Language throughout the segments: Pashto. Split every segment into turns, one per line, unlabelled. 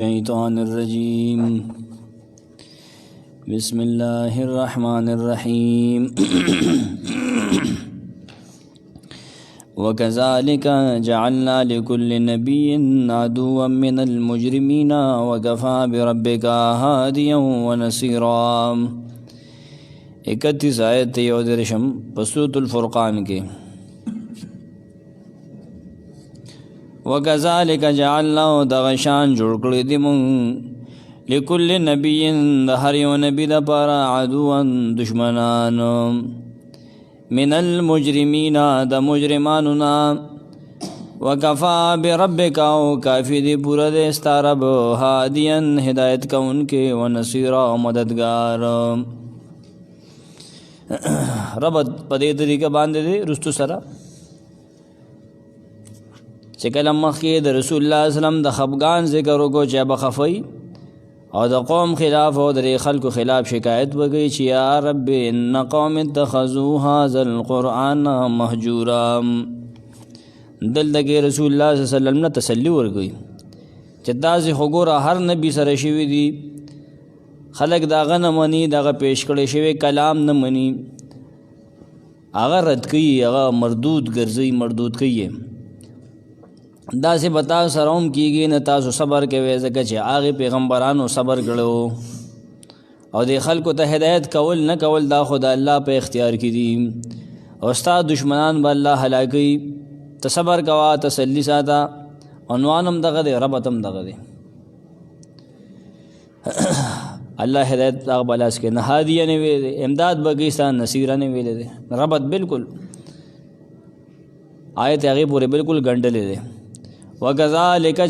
الشيطان الرجيم بسم الله الرحمن الرحيم وكذلك جعلنا لكل نبي عدوا من المجرمين وكفى بربك هاديا ونصيرا 31 آیت یودرشم سورۃ الفرقان کے وَكَذَلِكَ جَعَلْنَا دَغَشَان جوړ کړی دی مونږ لِكُلِّ نَبِيٍّ د هر یو نبي دپاره عدوا دشمنان من المجرمین د مجرمانو نه وَكَفَى بِرَبِّكَ او کافی دی پورا دی ستا رب هادیا ہدایت کوونکی ونصیرا مددگار ربط په دې طریقه باندې دی رستو سره چې کله مخکې د رسول الله وسلم د خفګان ذکر وکړو چې به خفوي او د قوم خلاف او د خلکو خلاف شکایت وکړي چې یا رب ان قوم اتخذوا هذا القرآن مهجورا دلته کې رسول الله صلی الله علیه وسلم نه تسلی ورکوي چې داسې خو ګوره هر نبي سره شوي دي خلک د هغه نه مني دغه پیش کړی شوی کلام نه مني هغه رد کوي هغه مردود ګرځوي مردود کوي دا سے بتا سروم کیږي نه تاسو صبر کوئ ځکه چې هغه پیغمبرانو صبر کړو او د خلکو ته هدایت کول نه کول دا خو د الله په اختیار کې دي او ستا دشمنان به الله هلاکوي ته صبر کوه تسلی ساته عنوان هم دغه دی ربط هم دغه دی الله هدایت هغه بلاس کې نه هادیه نه ویلی امداد به کوي ستا نصیره نه ویلی دی ربط بالکل آیت هغې پورې بالکل ګنډلې دی وَكَذَلِكَ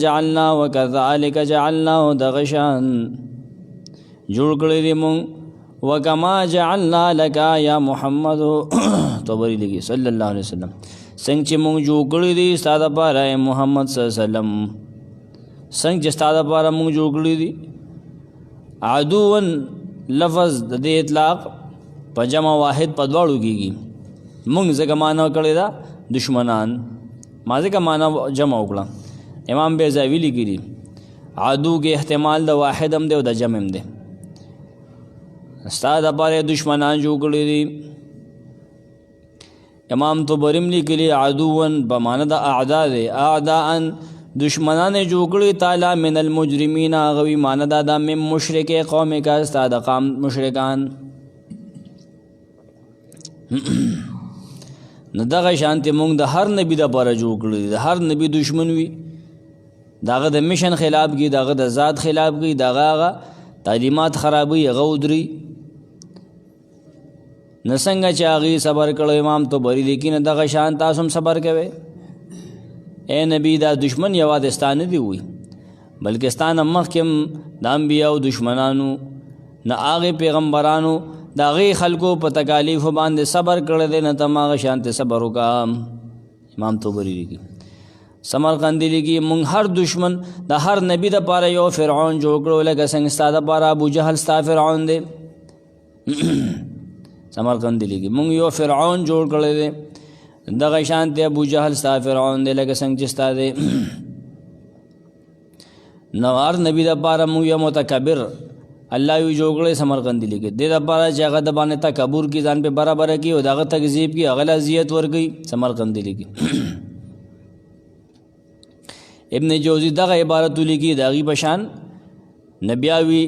جَعَلْنَا دغشان جوړ کړی دی مونږ وَكَمَا جَعَلْنَا لَكَ یا محمد توبری لګي صلی الله علیه وسلم څنګه چې مونږ جوړ کړی دی ستا دپاره محمد صلی الله علیه وسلم څنګه چې ستا دپاره مونږ جوړ کړی دی عدوًا لفظ د دې اطلاق په جمع واحد په دواړو کېږي مونږ ځکه معنا کړی دا دشمنان ماضی کا معنی جمع وکړه امام بیضاوی لیکي عدو کې احتمال د واحد هم دی او د جمع هم دی ستا دپاره دشمنان جوړ کړي دي امام طبري لیکي عدوا په معنی د اعدا دی اعداء دشمنان جوړ کړي تعالی من المجرمین غوی معنی د من مشرک قوم کا ستا د قوم مشرکان نو دغه شانتې مونږ د هر نبي دپاره جوړ کړي د هر نبي دشمن وي د هغه د مشن خلاف کړي د هغه د ذات خلاف کړي د هغه تعلیمات خرابوي هغه ودري نه څنګه چې هغې صبر کړی امام طبري لیکي نه دغه شان تاسو هم صبر کوئ ای نبي دا دشمن یوازې ستا نه دي وي بلکې ستا نه مخکې هم د انبیاو دشمنانو نه هغې پیغمبرانو د هغې خلکو په تکالیفو باندې صبر کړی دی نه ته هم هغه شانتې صبر وکړه امام طبري لیکي سمرقندي لیکي مونږ هر دشمن د هر نبي دپاره یو فرعون جوړ کړو لکه څنګه ستا دپاره ابو جهل ستا فرعون دی سمرقندي لیکي مونږ یو فرعون جوړ کړی دی دغه شانتې ابو جهل ستا فرعون دی لکه څنګه چې ستا دی نو هر نبي دپاره مونږ یو متکبر الله یو جوړ کړی سمرقندي لیکي دې دپاره چې هغه د باندې تکبر کي ځان پې برابره کړي او د هغه تکذیب کړي هغه له اذیت ورکوي سمرقندي لیکي ابن جوزی دغه عبارت لیکي د هغې په شان نبیاوي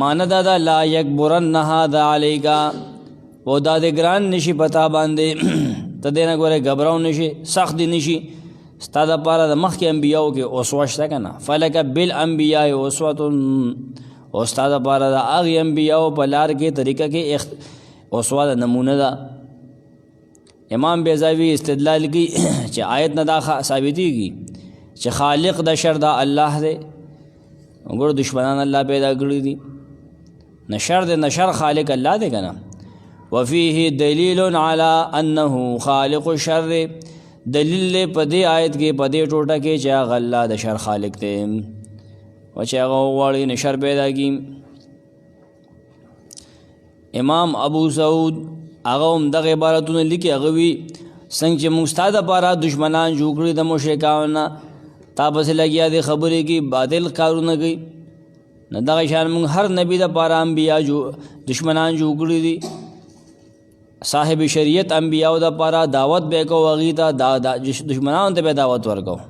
معنی دا ده لا یکبرن هذا علیک او دا د ګران نشي پتا باندې ته دې نه ګورې غبراو نشي سخت دې نشي ستا دپاره د مخکې انبیاو کې اسوه شته که نه فلک بالانبیاء اسوة او ستا دپاره د هغې انبیاو په لار کې طریقه کې اسوه د نمونه ده امام بیضاوي استدلال کوي چې آیت نه دا ثابتېږي چې خالق د شر دا الله دی وګوره دشمنان الله پیدا کړي دي نه شر دی نه شر خالق الله دی که نه وفیه دلیل علی انه خالق الشر دلیل په دې آیت کې په دې ټوټه کې چې هغه الله د شر خالق دی و چې هغه وغواړي نه شر پیدا کړي امام ابو سعود هغه هم دغه عبارتونه لیکي هغه وي څنګه چې موږ ستا دپاره دشمنان جوړ کړي د مشرکانو نه تا پسې لګیا دی خبرې کی باطل کارونه کوي. نو دغه شان موږ هر نبي دپاره انبیا دشمنان جوړ کړي دي. صاحب شریعت انبیاو دپاره دعوت به یې کوو هغوی ته دشمنانو ته به یې دعوت ورکوو.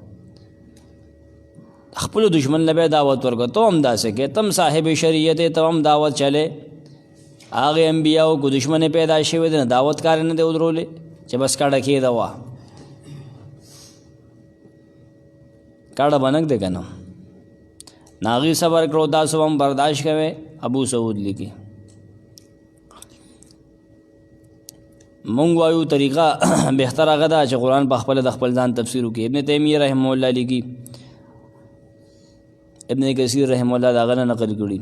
خپلو دشمن له به یې دعوت ورکوو. ته هم داسې کې تم صاحب شریعت یې ته هم دعوت چلې. هغې انبیاو کو دشمنې پیدا شوې دی نه دعوت کار نه دی ودرولې چې بس کډه کېده وه. کډه بنک دی که نه ناغي صبر کړو تاسو هم برداشت کوئ. ابو سعود لیکي مونږ وایو طریقه بهتر هغه ده چې قرآن په خپله د خپل ځان تفسیر وکړي. ابن تیمیه رحمه الله لیکي ابن کثیر رحمه الله د هغه نه نقل کړي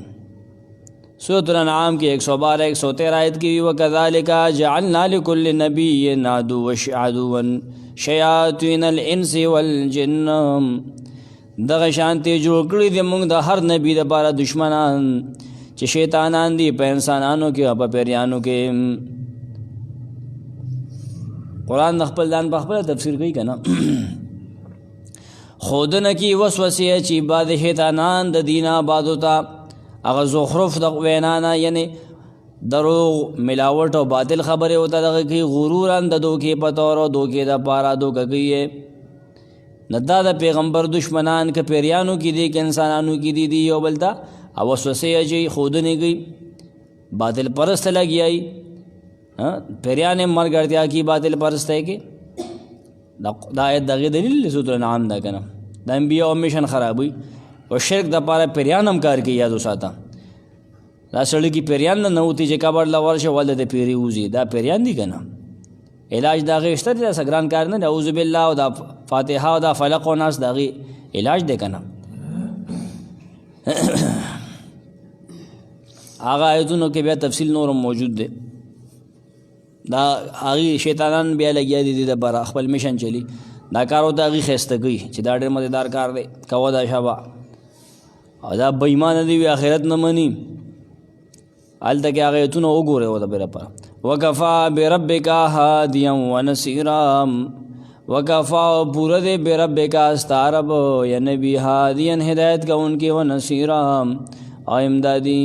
سورۃ الانعام کې 112 113 آیت کې وکذالک جعلنا لكل نبی عدوا شیاطین الانس والجن. دغه شانتي جوړ کړي دي موږ د هر نبی لپاره دشمنان چې شیطانان دي په انسانانو کې او په پیریانو کې. قرآن د خپل ځان په خپله تفسیر کوي که نه ښودنه کې وسوسې چې بعد شیطانان د دینه بعدو ته هغه زخرف د وینا نه یعنې دروغ ملاوټ او باطل خبرې ورته دغه کوي. غرورا د دوکې په طور او دوکې دپاره دوکه کوي. نه دا د پیغمبر دشمنان که پیریانو کې دي که انسانانو کې دي یو بل ته او وسوسې اچوي ښودنې کوي باطل پرست لګیایي. پیریان مرګرتیا کی باطل پرستی کې دا آیت دغې دلیل دی سورۃ الانعام ده که نه. د انبیاء میشن خرابوي او شرک دپاره پیریان هم کار کوي. یاد وساته دا سړي کې پیریان نه نوتي چې قبر له ورشه ولته د پیري وځي دا پیریان دي که نه. علاج د هغې شته دی داسې ګران کار نه دی. اعوذ بالله او دا فاتحه او دا فلق و ناس د هغې علاج دی که نه. هغه آیتونو کې بیا تفصیل نورم موجود دی. دا هغې شیطانان بیا لګیا دي دې دپاره خپل میشن چلی دا کار ورته هغې ښایسته کوي چې دا ډېر مزېدار کار دی کوه دا شابه او دا بېایمانه دي وي آخرت نه مني. هلته کې هغه ایتونه وګورئ ورته بې لپاره وکفا بربک هادیا ونصیرا. وکفا پوره دی بربک ستا رب یا نبی هادیا هدایت کوونکي ونصیرا او امدادي.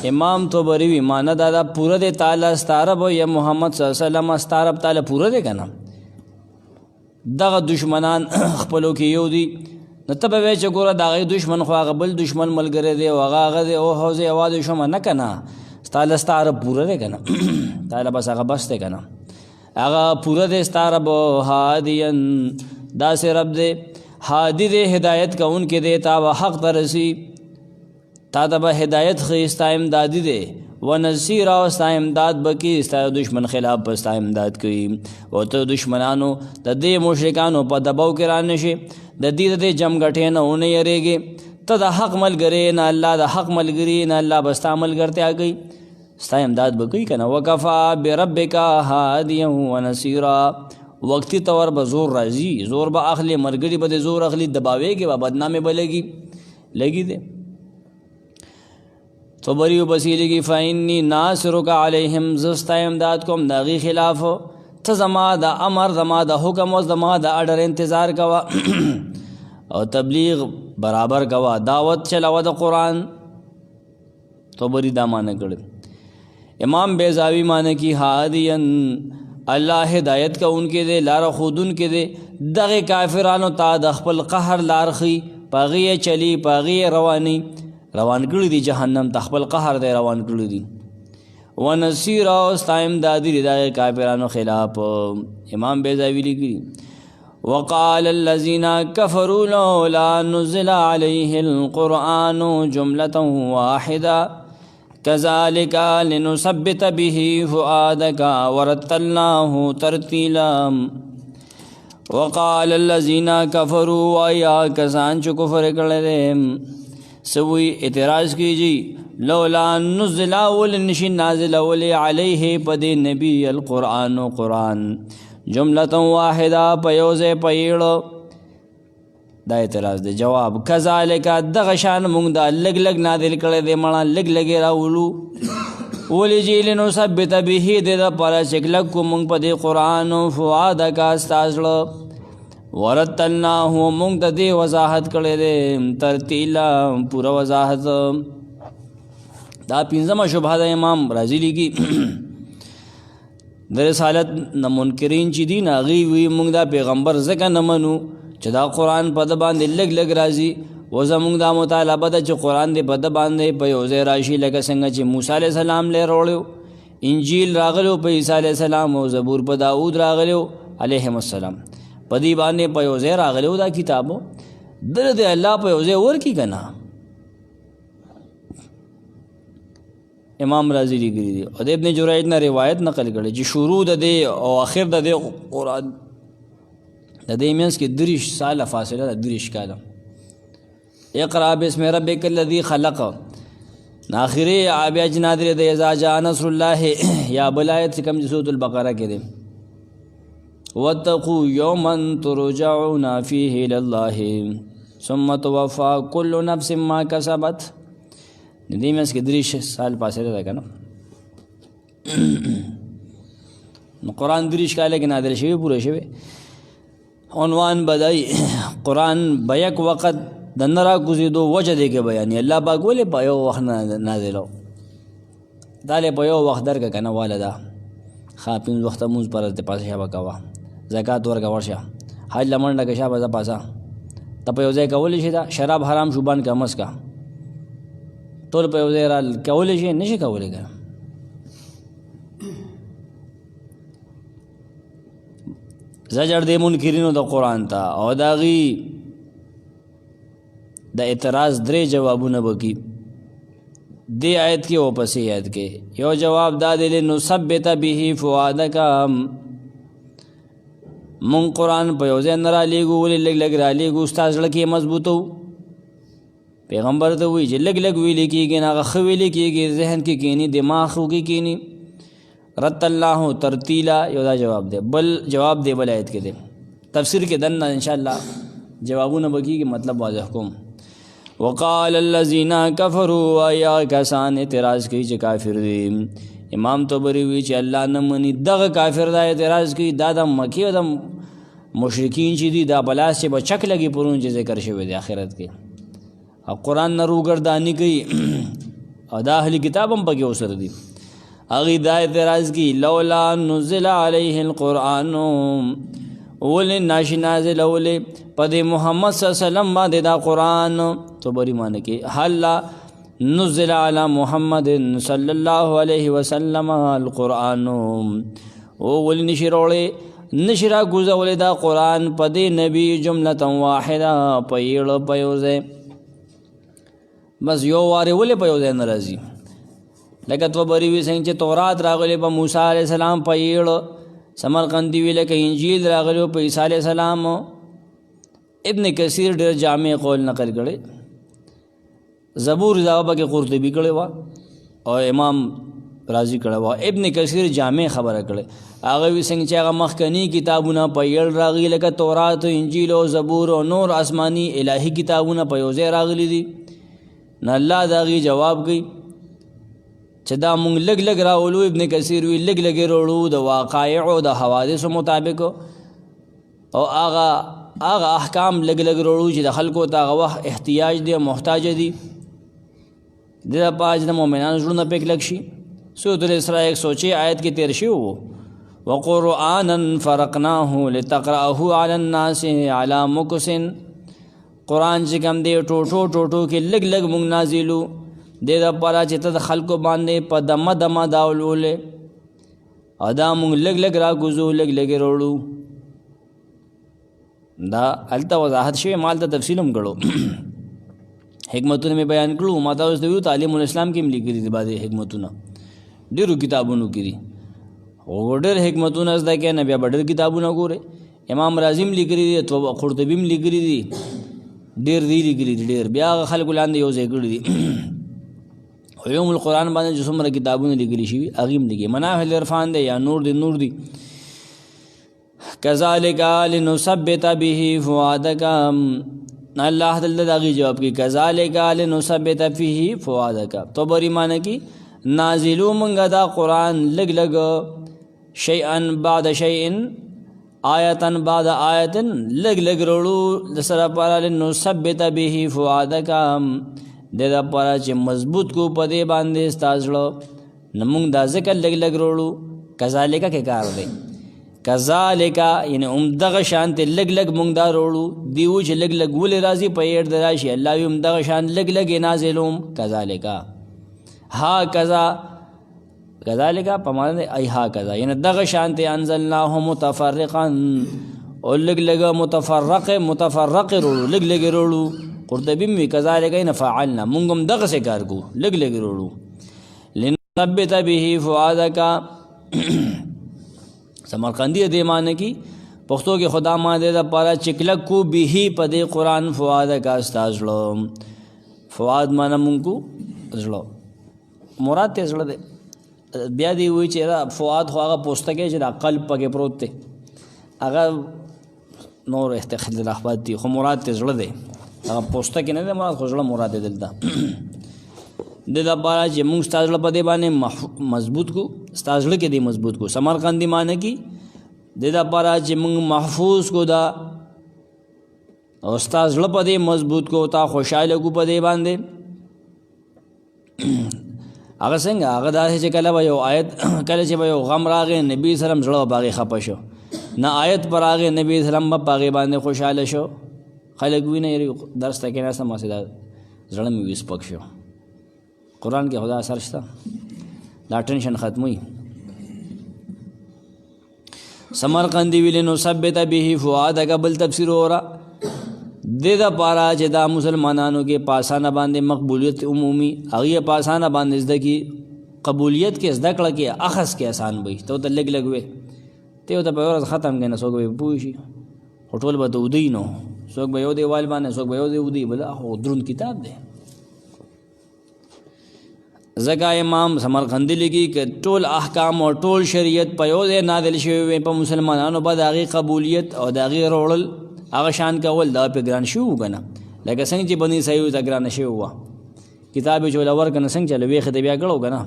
امام طبری وی مانا دادا پورا دے تعالی ستارب یا محمد صلی اللہ علیہ وسلم ستارب تعالی پورا دے کنا. دغه دشمنان خپلو کې یو دي نو ته به وایې چې ګوره د هغې دشمن خو هغه بل دشمن ملګری دی او هغه دی او حوزې یوازې شومه نه که نه ستا له ستا رب پوره دی که نه تا له بس هغه بس دی که نه هغه پوره دی ستا رب هادین داسې رب دی هادي دی هدایت کوونکی دی تا به حق ته رسي تا ته به هدایت ښیي ستا امدادي دی ونصیر او ستا امداد بکی ستا دشمن خلاف په ستا امداد کوي او ته دشمنانو د دې مشرکانو په دباو کې رانشي د دې د جمګټې نه ونه یریږي. ته د حق ملګری نه الله د حق ملګري نه الله به ستا ملګرتیا کوي ستا امداد به کوي که نه. وکفا بربک هادیا ونصیرا. وقتی طور به زور راځي زور به اخلي ملګري به د زور اخلي دباویږي به بدنامې به لګي دی. طبری و بسیلی کی فإنی ناصرک علیہم زستا امداد کوم داغی خلاف ته زما د امر زما د حکم او زما د اډر انتظار کوا او تبلیغ برابر کوا دعوت چلاوه د قرآن. طبری دا معنی کړ. امام بیضاوی معنی کی هادین الله هدایت کا ان کے دے لار خودن کے دے دغه کافرانو تا د خپل قهر لارخي پاغي چلی پاغي روان کړی دی جهنم تخپل قهر دی روان کړی دی. ونصیر او استایم دادی د کافرانو خلاف. امام بیضاوی لیکي وقال الذين كفروا لولا نزل عليه القرآن جملة واحدة كذلك لنثبت به فؤادك ورتلناه ترتيلا. وقال الذين كفروا ويا کسان چې کفر کړل سوی اعتراض کیجی لولا نزل اول نشی نازل اولی علیہ پد نبی القرآن قرآن جملة واحدہ پیوز پیڑو. دا اعتراض دے جواب کذالک دغشان مونږ دا لگ لگ نازل کړی دی مړه لگ لګې راولو ولی جی لنثبت به دې د پاره چې کلک کو مونږ په دې قرآن فؤادک ستا زړه ورتلناه مونږ د دې وضاحت کړی دی ترتیلا پوره وضاحت. دا پنځمه شبهه د امام رازی لیکي د رسالت نه منکرین چې دي نه هغوی وي مونږ دا پیغمبر ځکه نه منو چې دا قرآن په ده باندې لږ لږ راځي. و زمونږ دا مطالبه ده چې قرآن دې په ده باندې په یو ځای راشي لکه څنګه چې موسی علیه السلام لی راوړی، انجیل راغلی په عیسی علیه السلام، او زبور په داود راغلی علیهم السلام، په دې باندې په یو ځای راغلی دا کتابو دله د الله په یو ځای ورکړي که نه. امام رازی لیکلي دي او د ابن جریج نه روایت نقل کړی چې شروع د دې او آخر د دې قرآن د دې منځ کې 30 ساله فاصله ده، 30 کاله. اقرأ باسم ربک الذی خلق آخري بیا چې نادرې د اذا جاء نصر الله یا بل آیت چې کوم چې سورة البقره کې دی واتقوا یوما ترجعون فیه الی الله ثم توفى كل نفس ما كسبت. د دې منځ کې 30 سال فاصله ده که نه. نو قرآن 30 کاله کې نادر شوی پوره شوی. عنوان بدای قرآن به یک وخت د نه راکوزېدو وجه دی کې بیانې الله پاک ولې په یو وخت نازلو دا لی په یو وخت درکه که نه واله ده ښه 5 وخته مونځ پر د پاسه شابه کوه، زکات ورکه ورشه، حج له منډه که شابه زه پاسه ته په یو ځای کولی شي. دا شراب حرام شو بند که مس که ټول په یو ځای را کولی شي نه شي کولی که زجر دی منکرینو د قرآن ته او د هغې د اعتراض 3 جوابونه به کي دې آیت کې او پسې آیت کې. یو جواب دا دی لنثبت به فؤادک مونږ قرآن په یو ځای نه رالیږو ولې لږ لږ رالیږو ستا زړه کې مضبوطو. پیغمبر ته وایي چې لږ لږ ویلې کېږي نه هغه ښه ویلې کېږي ذهن کې کېني دماغ کې کېني. رت الله ترتیلا یو دا جواب دی. بل جواب دی بل آیت کې دی تفسیر کې دننه انشاءالله جوابونه به کېږي مطلب واضح کوم. وقال الذين كفروا ایا کسان اعتراض کوي چې کافر دي. امام طبری وی چې الله نه مني دغه کافر دا اعتراض کوي دا د مکی او د مشرکین چې دي دا بلاس چې به چک لګي پرون چې ذکر شوی دی آخرت کې او قرآن نه روګرداني کوي او دا اهل کتاب هم پکې اوسره دي هغې دا اعتراض کوي لولا نزل علیه القرآن ولې ناشي نازلولې په دې محمد صلی الله علیه وسلم باندې دا قرآن طبری معنی کې حل نزل علی محمد صلی الله علیه وسلم القرآن ولې نشي راوړی نشي راکوزولی دا قرآن په دې نبي جملة واحده په یړه په یو ځای بس یو وارې ولې په یو ځای نه راځي لکه طبری وي څنګه چې تورات راغلی په موسی علیه السلام په یړه سمرقندی وی لکه انجیل راغلی په عیسی علیه السلام. ابن کثیر ډېر جامع قول نقل کړی. زبور دا پکې قرطبي کړی وه او امام رازی کړی وه. ابن کثیر جامع خبره کړی هغه وی څنګه چې هغه مخکني کتابونه په یړ راغلي لکه تورات انجیل او زبور او نور آسماني الهي کتابونه په یو ځای راغلي دي نو الله د هغې جواب کوي چې دا مونږ لږ لږ راولو. ابن کثیر وی لږ لږ راوړو د واقایعو د حوادثو مطابق او هغه احکام لږ لږ راوړو چې د خلکو ته هغه وخت احتیاج دی محتاج دي د دپاره د مؤمنانو زړونه پې کلک شي. سورة الاسراء 106 آیت کې تیر شوی و وقرآنا فرقناه لتقرأه على الناس على مکث. قرآن چې کوم دی ټوټو ټوټو کې لږ لږ مونږ نازلو دې دپاره چې ته د خلکو باندې په دمه دمه دا ولولې او دا مونږ لږ لږ راکوزو لږ لږ راوړو. دا هلته وضاحت شوی مال ته تفصیل هم کړو حکمتونه مې بیان کړو. ما تاسو ته ویو تعلیم الاسلام کې هم لیکلي دي بعضې حکمتونه ډېرو کتابونو کې دي خو ډېر حکمتونه زده کوې نه بیا به ډېر کتابونه ګورې. امام رازي هم لیکلي دي قرطبي هم لیکلي دي ډېر دی لیکلي دي ډېر بیا هغه خلکو لاندې یو ځای کړي دي. علوم القرآن باندې چې څومره کتابونه لیکلي شوي هغې هم لیکي. مناهل عرفان دی یا نور دی کذالک لنثبت به فؤادک. الله دلته د هغې جواب کوي کذالک لنثبت فيه فؤادک. طبري معنی کې نازلو مونږه دا قرآن لږ لږ شیئا بعد شیئا آیتن بعد آیتن لگ لگ روړو د سره پاره لنثبت به فؤادک د دا پاره چې مضبوط کو په دې باندې ستاسو نمونږ دا ذکر لگ لگ روړو کذالک کې کار دی کذالک یعنی دغه شان ته لگ لگ مونږ دا روړو دیو چې لگ لگ ولې راځي په یړ د راشي الله وي دغه شان لگ لگ نازلوم کذالک ها کذا کذالک په معنی ای ها کذا یعنی دغه شان ته انزلناه متفرقا او لگ لگ متفرق روړو لگ لگ روړو قرطبی می کذالک نه فعلنا مونږ هم دغه څه کار کو لگ لگ روړو لنثبت به فؤادک سمرقندی دې معنی کی پښتو کې خدا ماده دا پارا چکلک کو به په دې قران فؤادک استازلو فؤاد معنی مونږ کو زړه مراد ته زړه دې بیا دی وی چې فؤاد خو هغه پوسټکه چې د قلب پکې پروت دی هغه نور اختلافات دي خو مراد ته زړه دی هغه پوسټکه نه دی مراد خو زړه مراد دی دلته د لپاره چې موږ ستاسو په دې باندې مضبوط کو ستاسو کې دې مضبوط کو سمرقندی معنی کی د لپاره چې موږ محفوظ کو دا او ستاسو په دې مضبوط کو تا خوشاله کو په دې باندې هغه څنګه هغه داسې چې کله یو آیت کله چې یو غم راغی نبی سلام زړه باغې خپه شو نه آیت پر راغی نبی سلام په باغې باندې خوشاله شو خلک ویني درس ته کې نه سم مسله زړه مې ویس پک شو قرآن کې خدا اثر شته دا ټینشن ختموي سمرقندی ویل نو ثبت به فؤادک بل تفسیر اورا د دا پارا چې دا مسلمانانو کې پاسانه باندې مقبولیت عمومي هغه پاسانه باندې زده کی قبولیت کې زده کړه کې اخص کې آسان وي ته ته لګ لګ وي ته ته په ورځ ختم کنه سوګ به پوښي هټول به ودی نو سوګ به یو دیوال باندې سوګ به یو دی ودی بل هغه درون کتاب دی زکا امام سمرقندی لګي ک ټول احکام او ټول شریعت په یو ځای نازل شوی په مسلمانانو باندې هغه قبولیت او هغه رول هغه شان کول دا په ګران شو کنه لکه څنګه چې بني سایو دا ګران شو وا کتاب چې ولور کنه څنګه چلو ویخ دې بیا غړو کنه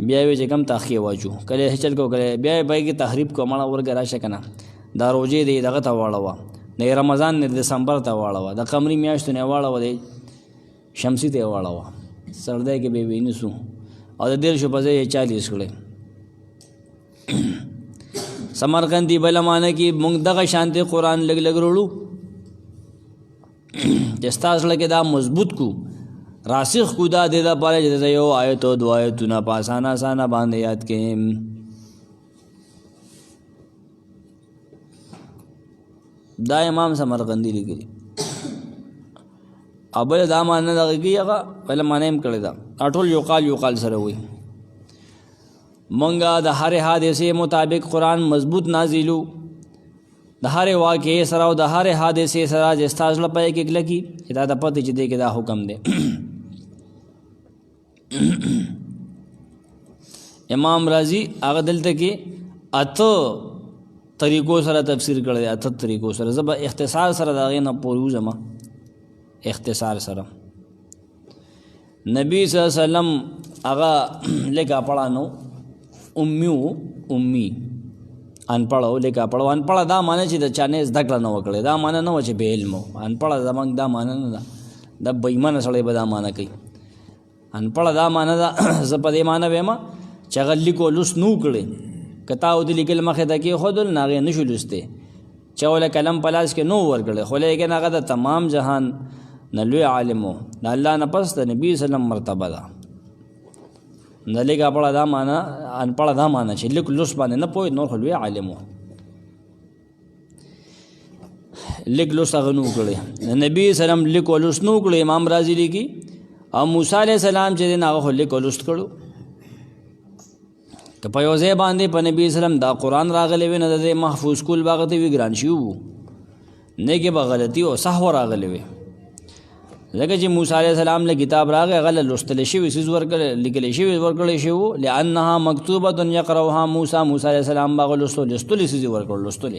بیا وی چې کم تاخیر واجو کله چل کو کله بیا به کې تحریف کو مړه ورګ راشه کنه دا روزه دې دغه ته واړو نه رمضان نه دسمبر ته واړو د قمری میاشتونه واړو دې شمسی ته واړو سردای کې به وینسو او د دیر شو په ځای 40 کړي سمرقندی بل معنی کې موږ دغه شانته قران لګ لګ وروړو چې تاسو لکه دا مضبوط کو راسخ کو دا د لپاره چې یو آیت او دو آیتونه په اسانه باندې یاد کړئ دا امام سمرقندی لیکلی ابل دا معنی دغه کیغه بل معنی هم کړی دا ټول یو قال سره وي مونږه د هر حادثه مطابق قران مضبوط نازلو د هر واقعې سره او د هر حادثه سره چې تاسو لپاره کې لګي دا د پته چې دې کې دا حکم دی امام رازی هغه دلته کې اته طریقو سره تفسیر کړی اته طریقو سره زب اختصار سره دا غي نه پوروز ما اختصار سره نبی صلی الله علیه وسلم هغه لیکا پڑھانو امی ان پڑھو لیکا پڑھو ان پڑھا دا معنی چې د چانه زده کړه نه وکړي دا معنی نه و چې به علم ان پڑھا زمنګ دا معنی نه دا د بېمانه سره به دا معنی کوي ان پڑھا دا معنی دا زپدې معنی وېما چې غلی کو لوس نو کړي کتا او د لیکل مخه د کې خودل ناغه نشو لسته چاوله کلم پلاس کې نو ورګړي خو لیکن هغه د تمام جهان نلوی عالمو د الله نه پس د نبی سلام مرتبه ده نه لیکا پړه دا معنا ان پړه دا معنا چې لیک لوس باندې نه پوي نور خلوی عالمو لیک لوس غنو کړي نبی سلام لیک لوس نو کړي امام رازی لیکي او موسی علیہ السلام چې نه هغه لیک لوس کړو که په یو ځای باندې په نبی سلام دا قران راغلی وي نه د محفوظ کول باغته وی ګران شي وو نه کې به غلطي او صحو راغلی وي لکه چې موسی علیہ السلام له کتاب راغی غل لوستل شي وسیز ورکل لیکل شي ورکل شي لانها مکتوبه یقراها موسی علیہ السلام باغ لوستل سیز ورکل لوستل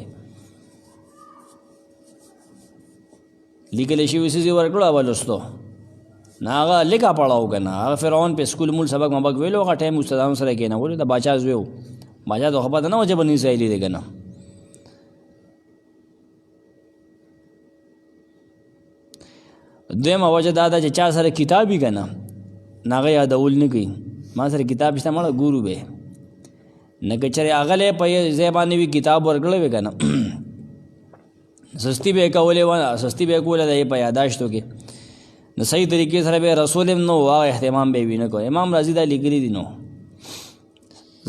لیکل شي وسیز ورکل او لوستو ناغه لیکا پڑھاو کنه هغه فرعون په سکول مول سبق مبق ویلو هغه ټایم استادانو سره کېنه ول د باچا زویو باچا د خبره نه وجه بنی اسرائیل دی کنه دویمه وجه دا ده چې چا سره کتاب وي که نه هغه یادول نه کوي ما سره کتاب شته مړه ګورو به نه که چېرې هغلی په ځای باندې وي کتاب ورکړی وي که نه سستی به یې کولې وه سستی به یې کوله د په یاداشتو کې نو صحیح طریقې سره به رسول هم نو هغه اهتمام به یې وي نه کوي امام راضي دا لیکلي دي نو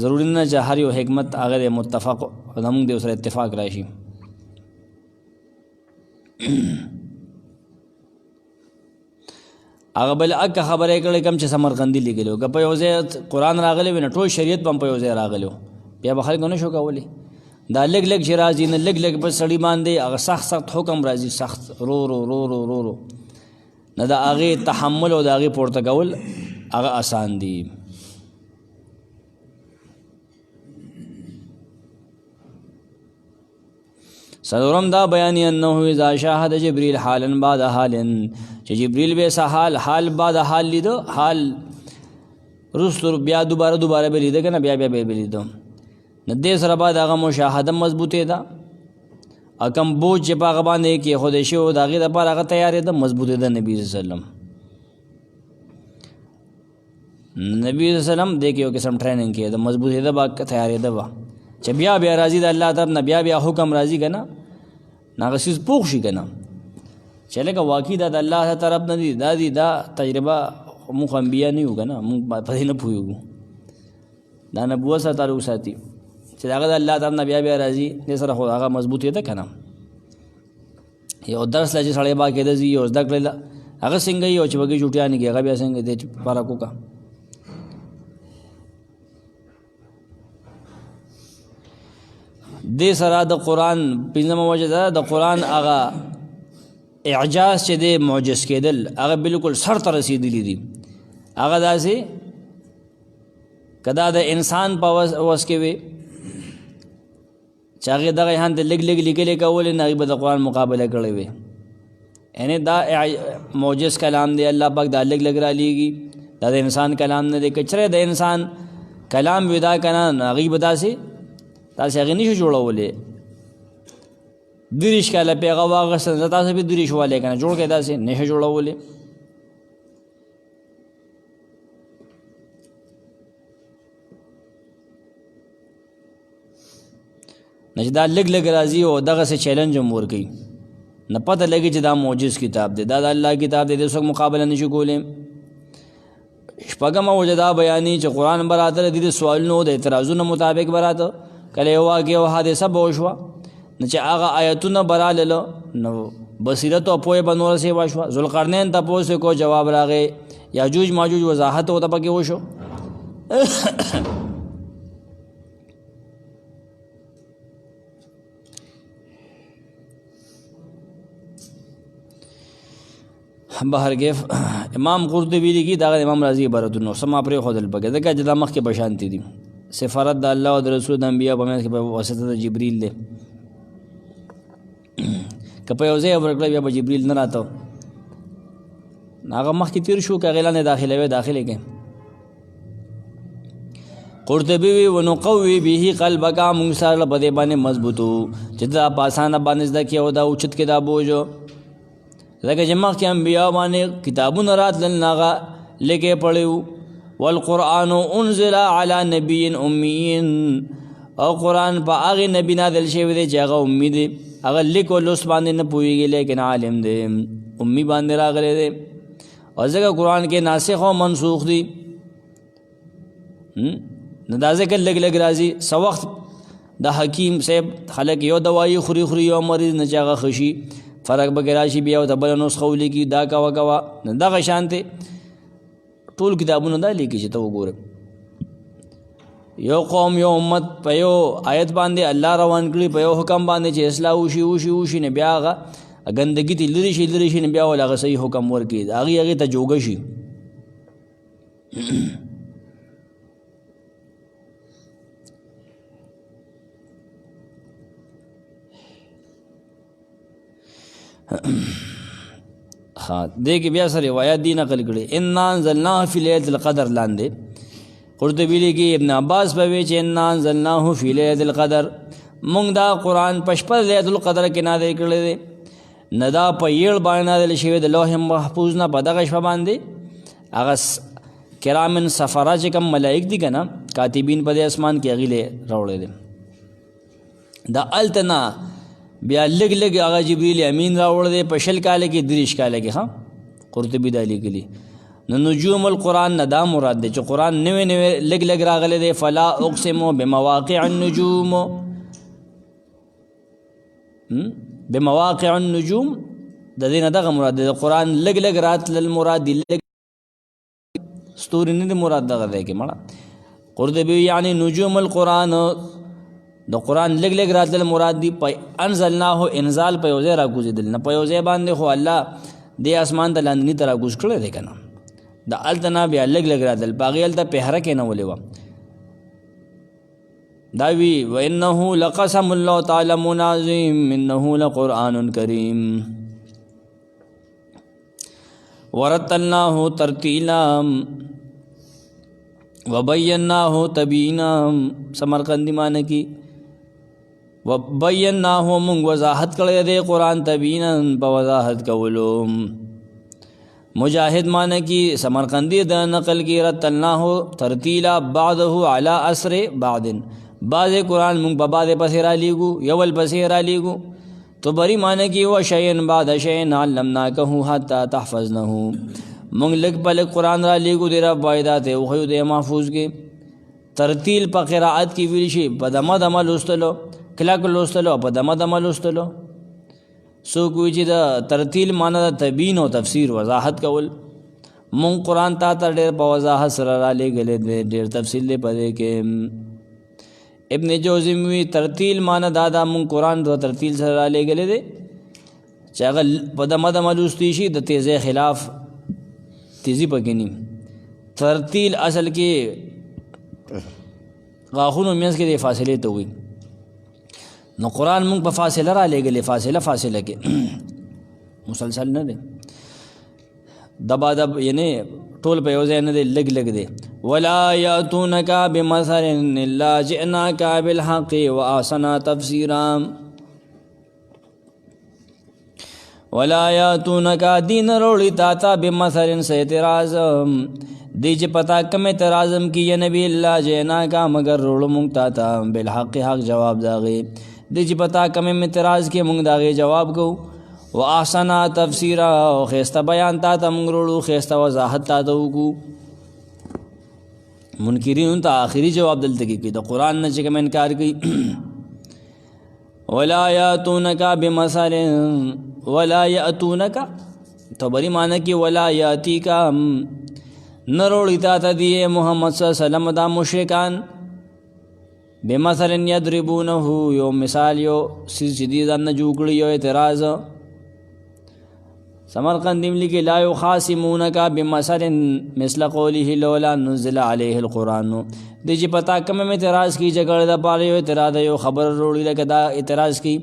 ضروري نه چې هر یو حکمت هغه د متفق زمونږ د سره اتفاق راشي هغه بل اکه خبره کړې کوم چې سمرقندي لیکلو که په یو ځای قرآن راغلی وي نو ټول شریعت به هم په یو ځای راغلی بیا به خلکو نه شو کولی دا لږ لږ چې راځي نه لږ لږ بس سړي باندې هغه سخت سخت حکم راځي سخت رو رو رو رو رو رو نه د هغې تحمل او د هغې پورته کول هغه آسان دي څلورم دا بیانې انه اذا شاهد جبریل حالا بعد حال چې جبریل به څه حال بعد حال لیدو حال رستو بیا دوباره به لیده که نه بیا به لیدو نه دې سره بعد هغه مشاهده مضبوطې ده او کوم بوج چې په هغه باندې کېښودی شوی د هغې دپاره هغه تیارې ده مضبوطې ده نبي صلی وسلم نبي صلی وسلم دې کې یو قسم ټریننګ کې ده مضبوطې ده به تیارې ده به چې بیا راځي د الله طرف نه بیا حکم راځي که نه هغه څیز پوخ شي که نه چې لکه واقعي دا د الله طرف نه دي دا تجربه موږ انبیا نه یو که نه موږ په دې نه پوهېږو دا نبوت سره تعلق ساتي چې هغه د الله طرف نه بیا راځي دې سره خو هغه مضبوطې ده که نه یو درس لا چې سړی با کېده ځي یو زده کړې هغه څنګه یو چې بګۍ چوټیانې کښې هغه بیا څنګه دې فرق وکړه دې سره د قرآن پنځمه وجه ده د قرآن هغه اعجاز چې دی معجز کېدل هغه بالکل سر ته رسېدلي دي هغه داسې که دا د انسان په وس کې وي چې هغې دغه یهان ته لږ لږ لیکلې کولې نه هغې به د قرآن مقابله کړې وي یعنې دا معجز کلام دی الله پاک دا لږ لږ رالیږي دا د انسان کلام نه دی که چېرې د انسان کلام وي دا که نه هغې به داسې هغې نه شو جوړولی 30 کاله پې هغه واخیستل زه تاسو به 30 والی که نه جوړ کړئ داسې نه شو جوړولی نه چې دا لږ لږ راځي او دغسې چیلنج هم ورکوي نه پته لګي چې دا معجز کتاب دی دا د الله کتاب دی د څوک مقابله نه شي کولی شپږمه وجه دا بیانې چې قرآن به راته د دې سوالونو د اعتراضونو مطابق به راته کله یو واقع او حادثه به وشوه نو چې هغه آیتونه به رالله نو بصیرت او پوهه به نوره سیوا شوه ذوالقرنین تپوس کو جواب راغی یاجوج ماجوج وضاحت ورته پکې وشو بهرکیف امام قرطبي لیکي دا امام رازي عبارتونه سما پرې ښودل پکې ځکه چې دا مخکې به شانتي دي سفارت د الله او د رسول د انبیا په منځ کې په واسطه د جبریل دی که په یو ځای ورکړی بیا به جبریل نه راته هغه مخکې تېر شو که هغې لاندې داخلوي داخلې کې قرطبي وي ونقوي به قلبک موږ سره په دې باندې مضبوطو چې دا په اسانه باندې زده کړي او دا اوچت کې دا بوجو لکه چې مخکې انبیا باندې کتابونه راتلل هغه لیکې پړی والقرآن انزل على نبی امی او قرآن په هغې نبي نازل شوی دی چې هغه امي دی هغه لیک او لوست باندې نه پوهېږي لیکن عالم دی امي باندې راغلی دی او ځکه قرآن کې ناسخ او منسوخ دي نو دا ځکه لږ لږ راځي څه وخت د حکیم صاحب خلک یو دوایي خوري یو مریض نه چې هغه ښه شي فرق به کې راشي بیا ورته بله نسخه ولیکي دا کوه نو دغه شانتې ټول کتابونه دا لیکي چې ته وګوره یو قوم یو امت په یو آیت باندې الله روان کړي په یو حکم باندې چې اصلاح وشي نه بیا هغه ګندګي ته لرې شي نه بیا ول هغه صحیح حکم ورکړي هغې ته جوګه شي دې کې بیا سره روایت دی نقل کړي انا انزلناه فی لیلة القدر لاندې قرطبي لیکي ابن عباس به وی چې انا انزلناه فی لیلة القدر مونږ دا قرآن په شپه لیلة القدر کې نازل کړی دی ندا په یړ باندې نازل شوی د لوح محفوظ نه په دغه شپه باندې هغه کرامن سفره چې کوم ملائک دي که نه کاتبین په دې اسمان کې هغې له راوړی دی د هلته نه بیا لږ لږ هغه جبریل امین راوړی دی په 20 کاله کې 30 کاله کې ښه قرطبي دا لیکلي نو نجوم القرآن نه دا مراد دی چې قرآن نوی نوی لږ لږ راغلی دی فلا اقسم بمواقع النجوم بمواقع النجوم د دې نه دغه مراد دی د قرآن لږ لږ راتلل مراد دی لږ ستوري نه دی مراد دغه دی کې مړه قرطبي یعنی نجوم القرآن د قرآن لږ لږ راتلل مراد دی انزلناه انزال په یو ځای راکوزېدل نه په یو ځای باندې خو الله دې اسمان ته لاندني ته راکوز کړی دی که نه د هلته نه بیا لږ لږ راتلل په هغې هلته پهره کېنولې وه دا وی وانه لقسم الله تعلمون عظیم انه لقرآن کریم ورتلناه ترتیلا وبیناه تبینا سمرقندی معنی کی وبیناه مونږ وضاحت کړی دی قرآن تبینا په وضاحت کولو مجاہد معنی کی سمرقندی د نقل کی رتلناه ترتیلا بعده علی اثر بعد بعض قرآن مونږ په بعض پسې را لیږو یول پسې را لیږو تو بری معنی کی و شیئن بعد شیئن علمناکه حتی تحفظنه مونږ لږ په لږ قرآن را لیږو د رب واحدات یې وښیو د محفوظ کې ترتیل په قرائت کې ویل شي په دمه دمه لوستلو کلک لوستلو په دمه دمه لوستلو څوک وایي چې د ترتیل معنی د تبیین او تفسیر وضاحت کول مونږ قرآن تا ته ډېر په وضاحت سره را لیږلی دی ډېر تفصیل دی په دې کې ابن جوزی وی ترتیل معنی دا مونږ قرآن د ترتیل سره را لیږلی دی چې هغه په دمه دمه لوستی شي د تیزۍ خلاف تیزی پکې نیم ترتیل اصل کې غاښونو منځ کې د فاصلې ته وي نو قرآن مونږ په فاصله را لیږلی فاصله کې مسلسل نه دی دبا دب یعنی ټول په یو ځای نه دی لږ لږ دی ولا یاتونک بمثل الا جئناک بالحق واحسن تفسیرا ولا یاتونک دین روړی تا ته بمثل سے اعتراض دی چې پتا کم اعتراضم کی یا نبی الله جئناک مگر روړو مونږ تا ته بالحق حق جواب داغي دی چې پتا کم اعتراض کې مونږ داغي جواب کو واحسن تفسیرا او خیسته بیان تا ته مونږ روړو خیسته وضاحت تا ته وکړو منکرین ته آخري جواب دلته کې د قرآن نه چې کوم انکار کوي ولا یاتونک بمثل ولا یاتونک تبری معنی کې ولا یاتیک نروړی تا ته دی محمد صلی الله علیه وسلم دا مشرکان بمثل یضربونه یو مثال یو سیز جدید ان جوړی یو اعتراض سمرقندیم لیکي لا یخاصمونک بمثل مثل قوله لولا نزل علیه القرآن دی چې پتا کوم اعتراض کی جګړه د پاره یو اعتراض یو خبر وروړي لکه دا اعتراض کی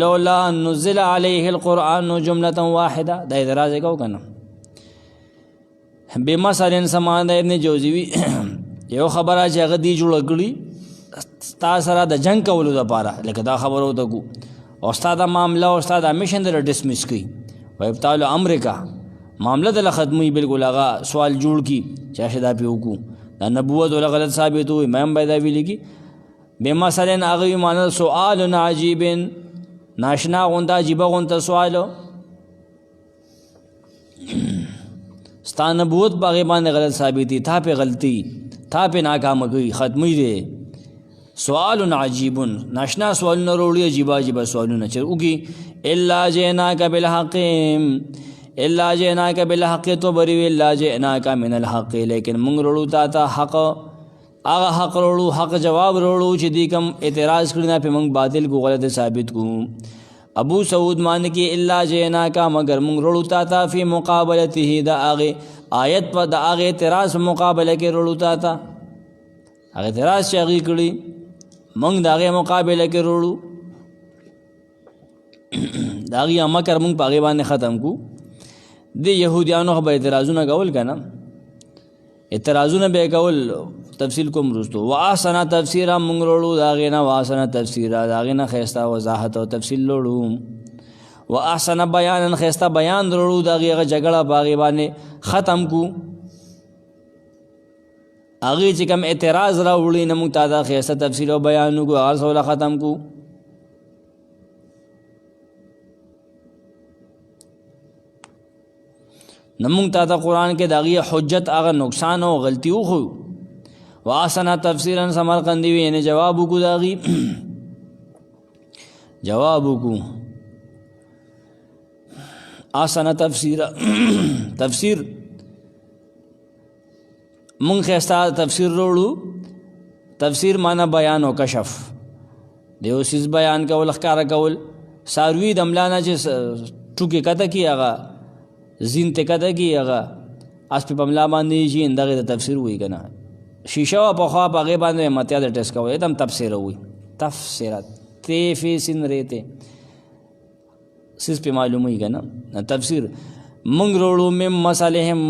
لولا نزل علیه القرآن جمله واحده دا اعتراض کو کنه بمثل سمان ابن جوزی یو خبره چې هغه دی جوړ کړی تا سره د جنگ کولو لپاره لکه دا خبرو ته کو او استاد معاملہ او استاد میشن در ډسمس کی وابطال امر کا معاملہ د ختمي بالکل هغه سوال جوړ کی چې شدا پیو کو دا نبوت ولا غلط ثابت وي امام پیدا ویل کی بمثل هغه معنی سوال عجیب ناشنا غوندا عجیب غوندا سوال ستا نبوت باغی باندې غلط ثابتی تا پہ غلطی تا پہ ناکام گئی ختمی دے سوال عجیب ناشنا سوالونه وروړي عجیب عجیب سوالونه چې وګي الا جئناک بالحق الا جئناک بالحق تو بری الا جئناک من الحق لیکن موږ وروړو تا حق هغه حق وروړو حق جواب وروړو چې دی کوم اعتراض کړی نه په موږ باطل کو غلط ثابت کو ابو سعود مان کې الا جئناک مگر موږ وروړو تا فی مقابلته دا هغه آیت په دا هغه اعتراض مقابله کې وروړو تا هغه اعتراض چې هغه کړی مونږ د هغې مقابله کې وروړو د هغې مکر مونږ په هغې باندې ختم کو د یهودیانو خو به اعتراضونه کول که نه اعتراضونه به یې کول تفصیل کوم وروستو واحسنه تفسیره مونږ وروړو د هغې نه واحسنه تفسیره د هغې نه ښایسته وضاحت او تفصیل وروړو و احسن بیانا خیسته بیان درلو دا غیغه جګړه باغی باندې ختم کو هغه چې کوم اعتراض راوړي نه موږ تا دا خیسته تفصیل او بیان کو هغه سوله ختم کو نمونږ تا قرآن کې داغي حجت هغه نقصان او غلطي وخو واسنا تفسیرا سمرقندی وی یعنی جواب وکړو داغي جواب وکړو آسنا تفسیر مونږ خستا تفسیر وروړو تفسیر معنا بیان او کشف دیو سیس بیان کول ښکارا کول ساروی دملانا چې ټوکی کته کی هغه زین ته کده کی هغه اس په پملا باندې شي اندغه تفسیر وی کنه شیشه په خوا په غي باندې متیا د ټیسټ کوي دم تفسیر وی تفسیرات تی فی سن ریته سیس په معلومه کنه تفسیر مونږ وروړو مم مصالحهم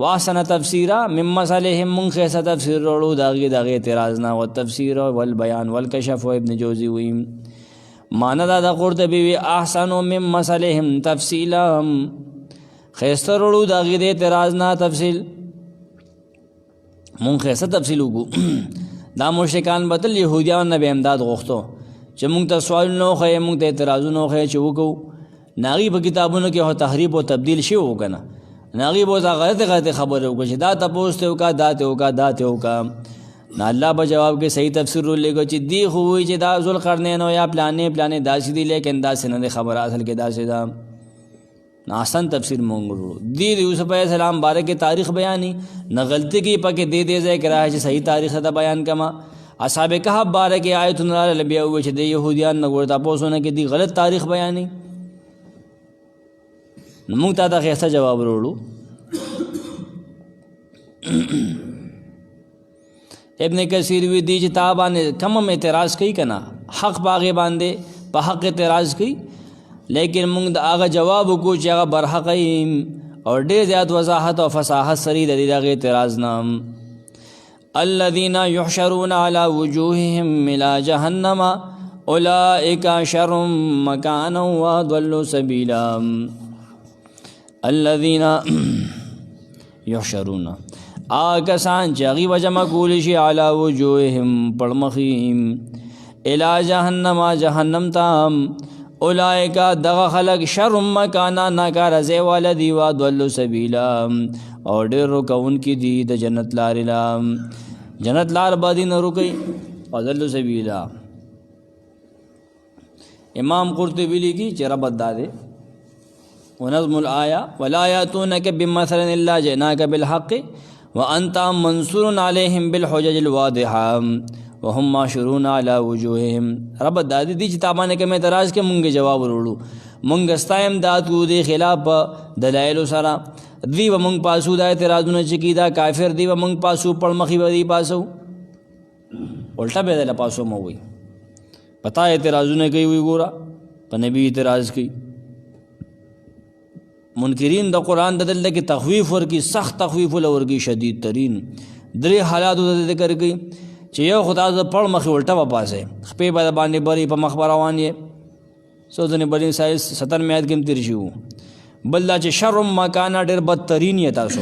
واسنه تفسیرا مم مصالحهم مونږ خاصه تفسیر وروړو داغه اعتراض نه او تفسیر ول بیان والکشف و ابن جوزی وی معنا دا قرطبی وی احسن مم مصالحهم تفصیلا خیسته وروړو داغه د اعتراض نه تفصیل مونږ خیسته تفصیل وګو دا مشرکان بدل يهوديان نه به امداد غوښتو چې مونږ ته سوال نو خو مونږ ته اعتراضونه خو چې وګو ناغي په کتابونو کې هو تحریف او تبديل شي وکنه ناغي بو دا غلط خبره وکړي چې دا تاسو ته وکا دا ته وکا نه الله په جواب کې صحیح تفسیر ولګو چې دی خو وي چې دا ذل قرنین او یا پلانې داسې دي لیکن داسې نه خبره اصل کې داسې دا آسان تفسیر مونږ دی یوسف علیہ السلام بارے کې تاریخ بیانی نه غلطی کی پکې دې ځای کرا چې صحیح تاریخ دا بیان کما اصحاب کهف بارے کې آیتون لبیا و چې د يهوديان نه ورته پوسونه کې دی غلط تاریخ بیانی موږ ته دا خیسته جواب وروړو ابن کثیر وی دی چې تابانه کم اعتراض کوي کنا حق باغې باندې په حق اعتراض کوي لیکن موږ دا هغه جواب کو چې هغه برحق او ډېر زیات وضاحت او فصاحت سره د دې اعتراض نام الذين يحشرون على وجوههم الى جهنم اولئك شر مكانا واضل سبيلا الذين يحشرون آکسان چې هغه وجمع کول شي علی وجوههم پړمخیم الی جهنم تام اولئک دغه خلق شر مکانا ناکار زی والدی و ضل سبیلا او ډیر کون کی دی د جنت لار باندې نه رکی او ضل سبیلا امام قرطبی لیکي چې رب داده ونظم الآية ولا يأتونك بمثل إلا جئناك بالحق وأنت منصور عليهم بالحجج الواضحة وهم ماشرون على وجوههم رب دادی دی چې تابانه کې مې اعتراض کې مونږ جواب وروړو مونږ استایم دات کو دی خلاف دلایل سره دی و مونږ پاسو دا اعتراضونه چې کیدا کافر دی و مونږ پاسو پړمخي ودی پاسو الټا به دل پاسو مو وي پتا اعتراضونه کوي وی ګورا په نبی اعتراض کوي منکرین د قرآن د دل کې تخویف ورکی سخت تخویف ورکی شدید ترین درې حالات د ذکر کوي چې یو خدا ز پړ مخ الټا وپاسه خپې باندې بری په مخ روان یې سوزنه بری سایز 70 میاد کې تیر شو بل دا چې شر مکان ډېر بدترین یې تاسو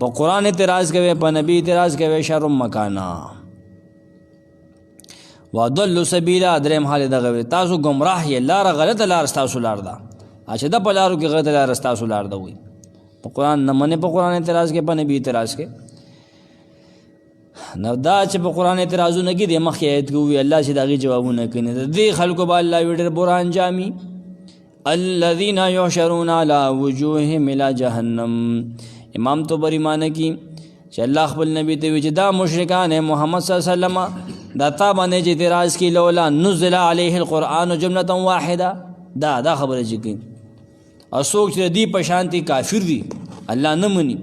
په قرآن اعتراض کوي په نبی اعتراض کوي شر مکانا وضل سبیلا دریم حال دغه تاسو گمراه یې لار غلط لار تاسو لار ده اچھا دا پلارو کې غلط لار تاسو لار ده وي په قرآن نه منه په قرآن اعتراض کې په نبی اعتراض کې نو دا چې په قرآن اعتراضونه کې د مخ آیت کوي الله چې داغي جوابونه کوي د دې خلکو به الله ویډر برهان جامي الذين يحشرون على وجوههم الى جهنم امام طبری معنی کی چې الله خپل نبی ته وی چې دا مشرکان محمد صلی الله علیه وسلم دا تا باندې چې اعتراض کی لولا نزل عليه القرآن جمله واحده دا خبره چې کوي او څوک چې دی په شانتي کافر دی الله نه مني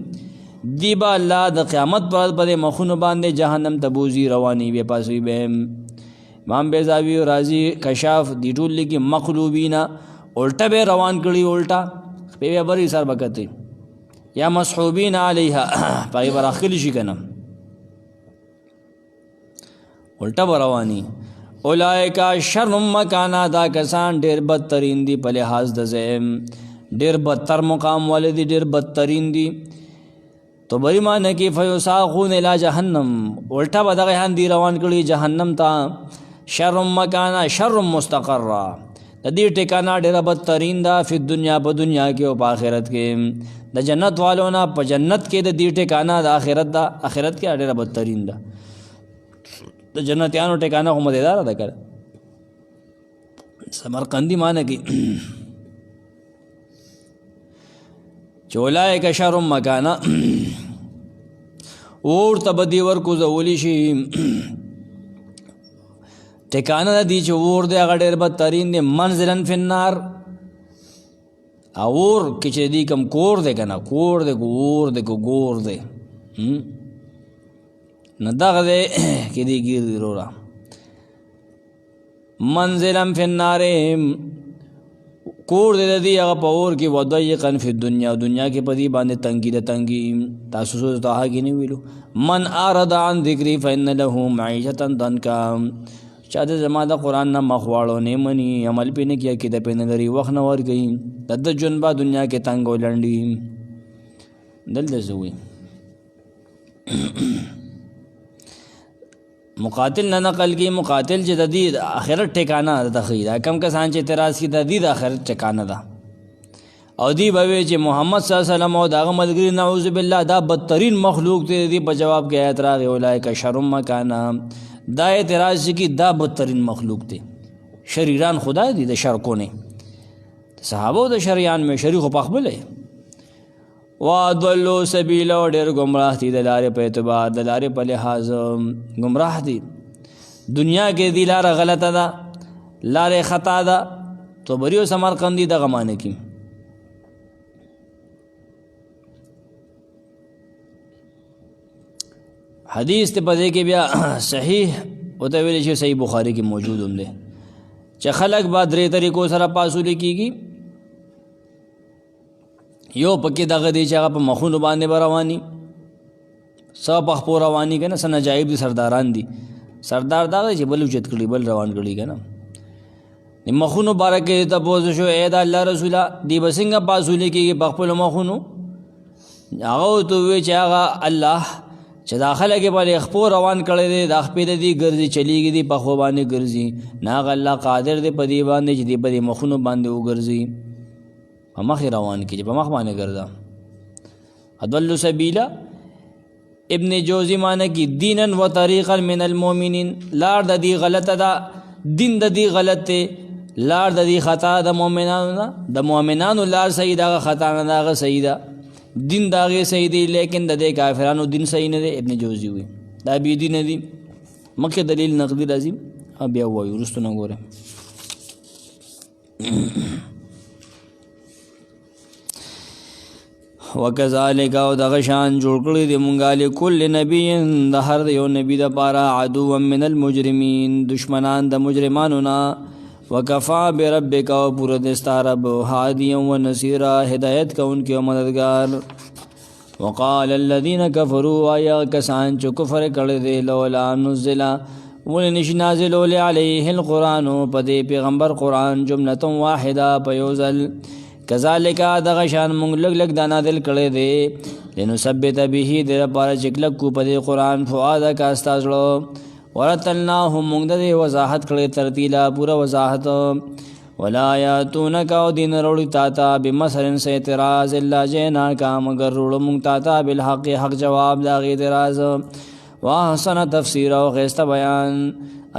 دی با الله د قیامت پر مخونو باندې جهنم ته بوزي رواني به پاسوي به امام بیزاوی رازی کشاف دی ټول لګي مقلوبینا الټا به روان کړي الټا په بری سر بکته یا مسحوبین علیها پای براخلی شي کنه الټا رواني اولئک شر مکانا، دا کسان ډیر بدترین دي په لحاظ د ځای، ډیر بدتر مقام والدي، ډیر بدترین دي. تو بری معنی کې فیساقون الی جهنم، الټا به دغه هاندي روان کړي جهنم ته. شر مکانا شر مستقرا، د دې ټکانا ډیره بدترین ده په دنیا، په دنیا کې او په آخرت کې. د جنت والو نه په جنت کې د دې ټکانا د آخرت ده، آخرت کې ډیره بدترین ده. د جنتیانو ټکانا خو مزیدار ده کړه. سمرقندی معنی کې چولای که شر مکانا اور تبدی ورکو زولی شي ټکانه دی چې اور دی هغه ډېر بدترین دی. منزلن فی النار، اور کې چې دی کم کور دی که نه، کور دی که اور دی که ګور دی نه دغه دی کې دی ګیر دی رورا. منزلن فی النار کور دی دی هغه په اور کې، وضیقا فی الدنیا، دنیا کې په دې باندې تنګي د تنګي. تاسو سو ته کې نه ویلو من اعرض عن ذکری فإن له معیشة ضنکا، چا د زما د قرآن نه مخ واړو نه مني، عمل پې نه کړي، عقیده پې نه لري، وخت نه ورکوي، د ده ژوند به دنیا کې تنګ او لنډي. دلته څه وایي مقاتل نه نقل کی، مقاتل چې د دې آخرت ټکانه ده ښیي، دا کم کسان چې اعتراض کي د دې د آخرت ټکانه ده، او دی به وایي چې محمد صلی الله علیه وسلم او د هغه ملګري نعوذ بالله دا بدترین مخلوق دی. دې په جواب کې آیت راغی اولئک شر مکانا، دا اعتراض کی دا بدترین مخلوق دی. شریران خدا دی د شر کو نه، صحابه د شریان میں شری خو پخبل ہے. وَأَضَلُّوا سَبِيلًا، ډېر گمراه دي د لارې په اعتبار، د لارې په لحاظ گمراه دي. دنیا کې دی لاره غلطه ده، لارې خطا ده. طبري او سمرقندي دغه معنی کې حدیث ته په دې کې بیا صحیح او ته ویل شي صحیح بخاری کې موجود هم دی چې خلق با درې طریقو سره پاسولی کېږي. یو پکې دغه دی چې هغه په مخونو باندې به رواني، څه په خپو رواني که نه، څه نجایب دي، سرداران دي. سردار دا دی چې بل اوچت کړي، بل روان کړي که نه. د مخونو باره کې تپوس شو ای د الله رسوله دی به څنګه پاسولی کېږي په خپلو مخونو؟ هغه ورته ووایي چې هغه الله چې دا خلک یې په خپو روان کړی دی، دا خپې د دې ګرځي چلیږي، دی په خپو باندې ګرځي، نه هغه الله قادر دی په دې باندې چې دی په دې مخونو باندې وګرځي، په مخ یې روان کړي، په مخ باندې ګرځه. اضل سبیلا ابن جوزی معنی کی دینا و طریقا من المؤمنین، لار د دې غلطه ده، دین د دې غلط دی، لار د دې خطا د مؤمنانو نه، د مؤمنانو لار صحیح ده، خطا نه ده، هغه صحیح ده، دین د هغې صحیح دی، لیکن د دې کافرانو دین صحیح نه دی. ابن جوزی وي دا بې دینه دي. مخکې دلیل نقدي راځي، بیا ووایو، وروستو نه ګورئ. وکذالک، او دغه شان جوړ کړي دي مونږه لکل نبي، د هر یو نبي دپاره عدوا من المجرمین، دشمنان د مجرمانو نه. وکفا بربک، او پوره د ستا رب هادیا و نصیرا، هدایت کوونکی او مددگار. وقال الذین کفروا، آیا کسان چې کفر کړی دی، لولا نزل، ولې نشي نازلولی علیه القرآن، په دې پیغمبر قرآن، جملة واحده، په یو ځل. کذالک، دغه شان مونږ لږ لږ دا نازل کړی دی، لنثبت به، د لپاره چې کلک کو په دې قرآن، فؤادک، ستا زړه. ورتلناه، مونږ د دې وضاحت کړی ترتیلا، پوره وضاحت. ولا یاتونک، او دین روړي تا ته، بمثل څه اعتراض، الا جئناک، مگر روړو مونږ تا ته، بالحق، حق جواب د هغې اعتراض. واحسن تفسیرا، او ښایسته بیان.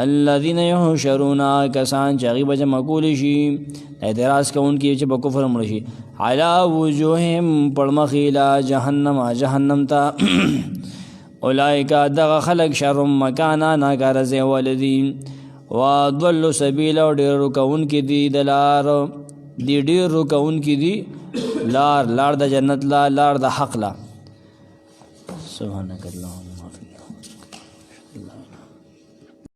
الذین یحشرون، کسان چې هغې به جمع کولی شي، اعتراض کوونکي چې په کفر مړه شي، علی وجوههم، پړمخې، الی جهنم، جهنم ته. اولئک، دغه خلق شر مکانا، ناکاره ځای ولدي. واضل سبیلا، او ډېر رکوونکي دي د لار، دی ډېر رکوونکي دي لار د جنت لا، لار د حق لا. سبحانک اللهم.